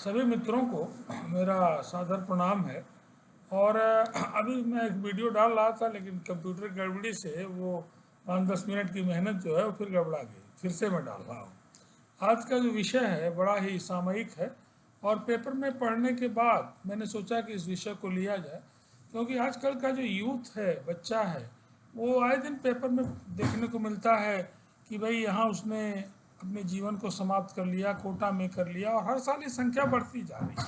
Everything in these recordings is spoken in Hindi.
सभी मित्रों को मेरा सादर प्रणाम है। और अभी मैं एक वीडियो डाल रहा था, लेकिन कंप्यूटर गड़बड़ी से वो 5-10 मिनट की मेहनत जो है वो फिर गड़बड़ा गई। फिर से मैं डाल रहा हूँ। आज का जो विषय है बड़ा ही सामयिक है, और पेपर में पढ़ने के बाद मैंने सोचा कि इस विषय को लिया जाए, क्योंकि आजकल का जो यूथ है, बच्चा है, वो आए दिन पेपर में देखने को मिलता है कि भाई यहाँ उसने अपने जीवन को समाप्त कर लिया, कोटा में कर लिया, और हर साल ये संख्या बढ़ती जा रही है।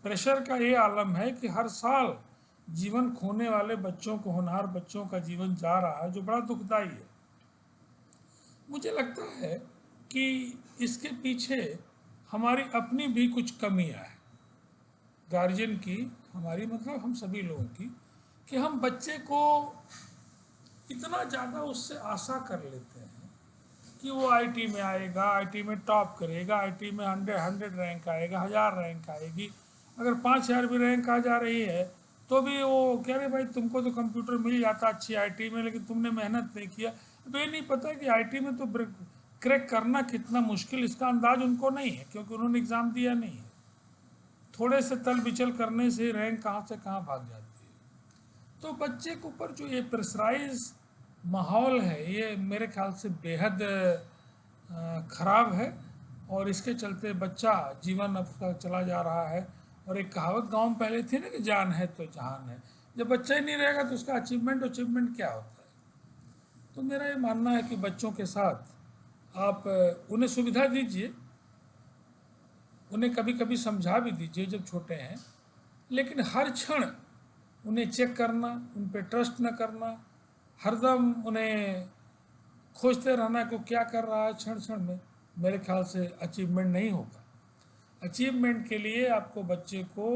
प्रेशर का ये आलम है कि हर साल जीवन खोने वाले बच्चों को, होनहार बच्चों का जीवन जा रहा है, जो बड़ा दुखदाई है। मुझे लगता है कि इसके पीछे हमारी अपनी भी कुछ कमियां हैं, गार्जियन की, हमारी मतलब हम सभी लोगों की, कि हम बच्चे को इतना ज़्यादा उससे आशा कर लेते हैं कि वो आईटी में आएगा, आईटी में टॉप करेगा, आईटी में 100 रैंक आएगा, 1000 रैंक आएगी। अगर 5000 भी रैंक आ जा रही है तो भी वो कह रहे भाई तुमको तो कंप्यूटर मिल जाता अच्छी आईटी में, लेकिन तुमने मेहनत नहीं किया। तो ये नहीं पता कि आईटी में तो क्रैक करना कितना मुश्किल, इसका अंदाज उनको नहीं है, क्योंकि उन्होंने एग्ज़ाम दिया नहीं है। थोड़े से तल बिचल करने से रैंक कहाँ से कहाँ भाग जाती है। तो बच्चे के ऊपर जो ये प्रेशराइज माहौल है, ये मेरे ख्याल से बेहद खराब है, और इसके चलते बच्चा जीवन अब का चला जा रहा है। और एक कहावत गांव में पहले थी ना कि जान है तो जहान है। जब बच्चा ही नहीं रहेगा तो उसका अचीवमेंट क्या होता है। तो मेरा ये मानना है कि बच्चों के साथ आप उन्हें सुविधा दीजिए, उन्हें कभी कभी समझा भी दीजिए जब छोटे हैं, लेकिन हर क्षण उन्हें चेक करना, उन पर ट्रस्ट न करना, हरदम उन्हें खोजते रहना कि वो क्या कर रहा है क्षण क्षण में, मेरे ख्याल से अचीवमेंट नहीं होगा। अचीवमेंट के लिए आपको बच्चे को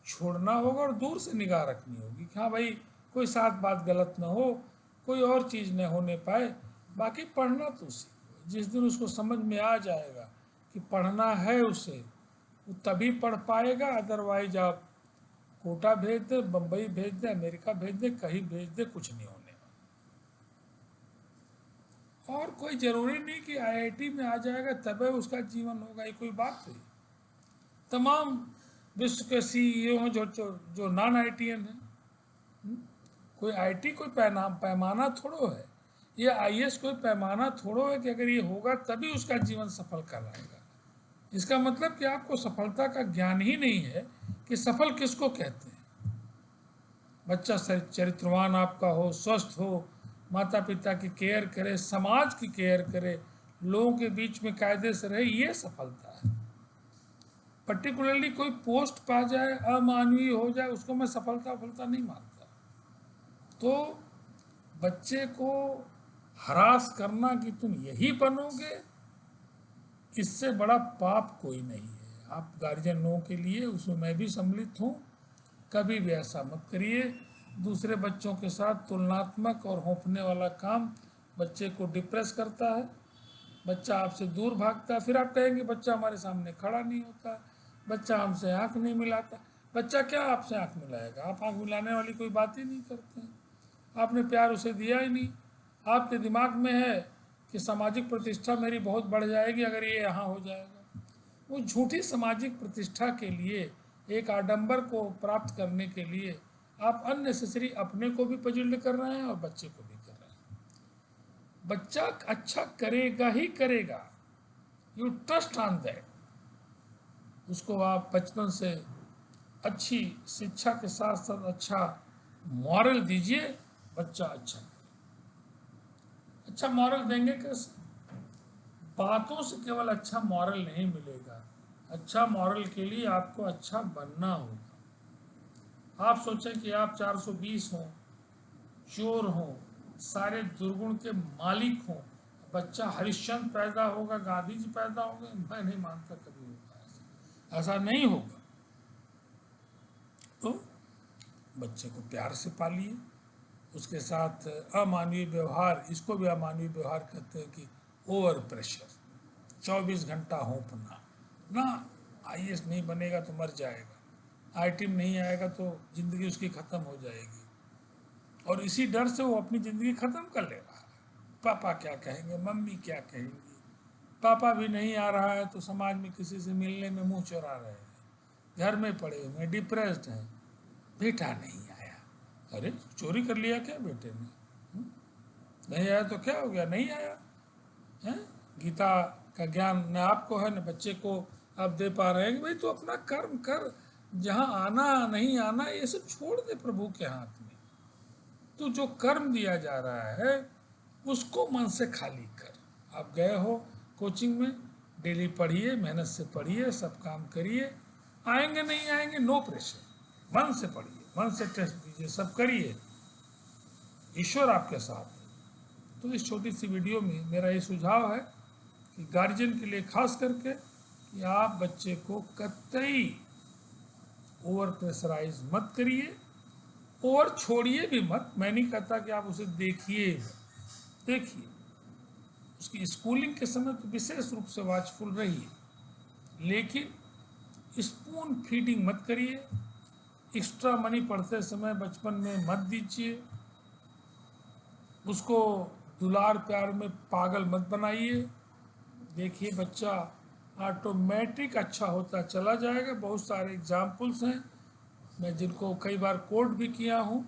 छोड़ना होगा और दूर से निगाह रखनी होगी कि हाँ भाई कोई साथ बात गलत ना हो, कोई और चीज़ न होने पाए। बाकी पढ़ना तो सीखो, जिस दिन उसको समझ में आ जाएगा कि पढ़ना है उसे, वो तभी पढ़ पाएगा। अदरवाइज आप कोटा भेज दे, बम्बई भेज दे, अमेरिका भेज दे, कहीं भेज दे, कुछ नहीं होने। और कोई ज़रूरी नहीं कि आईआईटी में आ जाएगा तब उसका जीवन होगा, ये कोई बात नहीं। तमाम विश्व के सीईओ हैं जो नॉन आईटीएन हैं। कोई आईटी कोई पैमाना थोड़ो है, ये आईएएस कोई पैमाना थोड़ो है कि अगर ये होगा तभी उसका जीवन सफल कहलाएगा। इसका मतलब कि आपको सफलता का ज्ञान ही नहीं है कि सफल किसको कहते हैं। बच्चा चरित्रवान आपका हो, स्वस्थ हो, माता पिता की केयर करे, समाज की केयर करे, लोगों के बीच में कायदे से रहे, ये सफलता है। पर्टिकुलरली कोई पोस्ट पा जाए, अमानवीय हो जाए, उसको मैं सफलता नहीं मानता। तो बच्चे को हरास करना कि तुम यही बनोगे, इससे बड़ा पाप कोई नहीं है। आप गार्जियन लोगों के लिए, उसमें मैं भी सम्मिलित हूँ, कभी भी ऐसा मत करिए। दूसरे बच्चों के साथ तुलनात्मक और होंपने वाला काम बच्चे को डिप्रेस करता है। बच्चा आपसे दूर भागता है, फिर आप कहेंगे बच्चा हमारे सामने खड़ा नहीं होता, बच्चा हमसे आंख नहीं मिलाता। बच्चा क्या आपसे आंख मिलाएगा? आप आंख मिलाने वाली कोई बात ही नहीं करते हैं, आपने प्यार उसे दिया ही नहीं। आपके दिमाग में है कि सामाजिक प्रतिष्ठा मेरी बहुत बढ़ जाएगी अगर ये यहाँ हो जाएगा। वो झूठी सामाजिक प्रतिष्ठा के लिए, एक आडंबर को प्राप्त करने के लिए आप अननेसेसरी अपने को भी पजिल्ड कर रहे हैं और बच्चे को भी कर रहे हैं। बच्चा अच्छा करेगा ही करेगा, यू ट्रस्ट ऑन दैट। उसको आप बचपन से अच्छी शिक्षा के साथ साथ अच्छा मॉरल दीजिए, बच्चा अच्छा अच्छा मॉरल देंगे कैसे? बातों से केवल अच्छा मॉरल नहीं मिलेगा। अच्छा मॉरल के लिए आपको अच्छा बनना होगा। आप सोचें कि आप 420 हों, चोर हों, सारे दुर्गुण के मालिक हों, बच्चा हरिश्चंद्र पैदा होगा, गांधी जी पैदा होंगे, मैं नहीं मानता कभी होगा ऐसा नहीं होगा। तो बच्चे को प्यार से पालिए, उसके साथ अमानवीय व्यवहार, इसको भी अमानवीय व्यवहार कहते हैं कि ओवर प्रेशर, 24 घंटा होपना ना। आईएएस नहीं बनेगा तो मर जाएगा, आईटी में नहीं आएगा तो ज़िंदगी उसकी ख़त्म हो जाएगी, और इसी डर से वो अपनी ज़िंदगी ख़त्म कर ले रहा है। पापा क्या कहेंगे, मम्मी क्या कहेंगी, पापा भी नहीं आ रहा है तो समाज में किसी से मिलने में मुंह चुरा रहे हैं, घर में पड़े हुए हैं, डिप्रेस्ड हैं, बेटा नहीं आया। अरे चोरी कर लिया क्या बेटे ने? नहीं आया तो क्या हो गया, नहीं आया है? गीता का ज्ञान न आपको है न बच्चे को आप दे पा रहे हैं कि भाई तू अपना कर्म कर, जहाँ आना नहीं आना ये सब छोड़ दे प्रभु के हाथ में। तो जो कर्म दिया जा रहा है उसको मन से खाली कर। आप गए हो कोचिंग में, डेली पढ़िए, मेहनत से पढ़िए, सब काम करिए, आएंगे नहीं आएंगे नो प्रेशर, मन से पढ़िए, मन से टेस्ट दीजिए, सब करिए, ईश्वर आपके साथ है। तो इस छोटी सी वीडियो में मेरा ये सुझाव है कि गार्जियन के लिए खास करके कि आप बच्चे को कतई ओवर प्रेशराइज मत करिए और छोड़िए भी मत। मैं नहीं कहता कि आप उसे देखिए, उसकी स्कूलिंग के समय तो विशेष रूप से वॉचफुल रहिए, लेकिन स्पून फीडिंग मत करिए, एक्स्ट्रा मनी पढ़ते समय बचपन में मत दीजिए, उसको दुलार प्यार में पागल मत बनाइए। देखिए बच्चा ऑटोमेटिक अच्छा होता चला जाएगा। बहुत सारे एग्जाम्पल्स हैं, मैं जिनको कई बार कोट भी किया हूँ,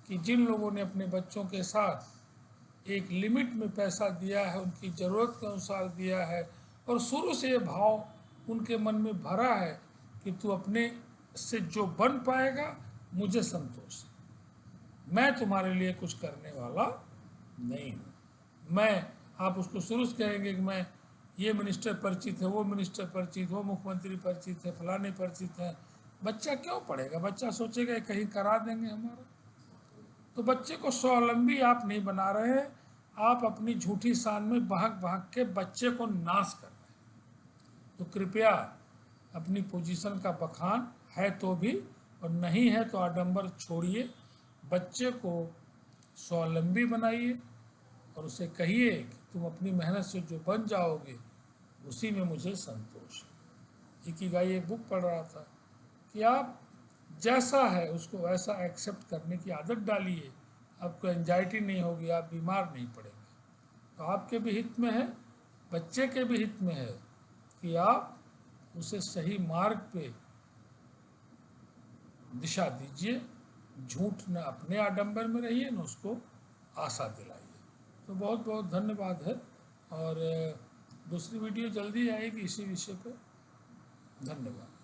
कि जिन लोगों ने अपने बच्चों के साथ एक लिमिट में पैसा दिया है, उनकी ज़रूरत के अनुसार दिया है, और शुरू से ये भाव उनके मन में भरा है कि तू अपने से जो बन पाएगा मुझे संतोष है, मैं तुम्हारे लिए कुछ करने वाला नहीं हूँ। आप उसको शुरू से कहेंगे कि मैं ये मिनिस्टर परिचित है, वो मिनिस्टर परिचित, वो मुख्यमंत्री परिचित है, फलाने परिचित है, बच्चा क्यों पढ़ेगा? बच्चा सोचेगा कहीं करा देंगे हमारा। तो बच्चे को स्वावलंबी आप नहीं बना रहे, आप अपनी झूठी शान में भाग भाग के बच्चे को नाश कर रहे हैं। तो कृपया अपनी पोजीशन का बखान है तो भी, और नहीं है तो आडंबर छोड़िए, बच्चे को स्वावलंबी बनाइए और उसे कहिए कि तुम अपनी मेहनत से जो बन जाओगे उसी में मुझे संतोष है। इकिगाई एक बुक पढ़ रहा था कि आप जैसा है उसको वैसा एक्सेप्ट करने की आदत डालिए, आपको एंजाइटी नहीं होगी, आप बीमार नहीं पड़ेंगे। तो आपके भी हित में है, बच्चे के भी हित में है कि आप उसे सही मार्ग पे दिशा दीजिए, झूठ न अपने आडंबर में रहिए न उसको आशा दिलाइए। तो बहुत बहुत धन्यवाद है, और दूसरी वीडियो जल्दी आएगी इसी विषय पर। धन्यवाद।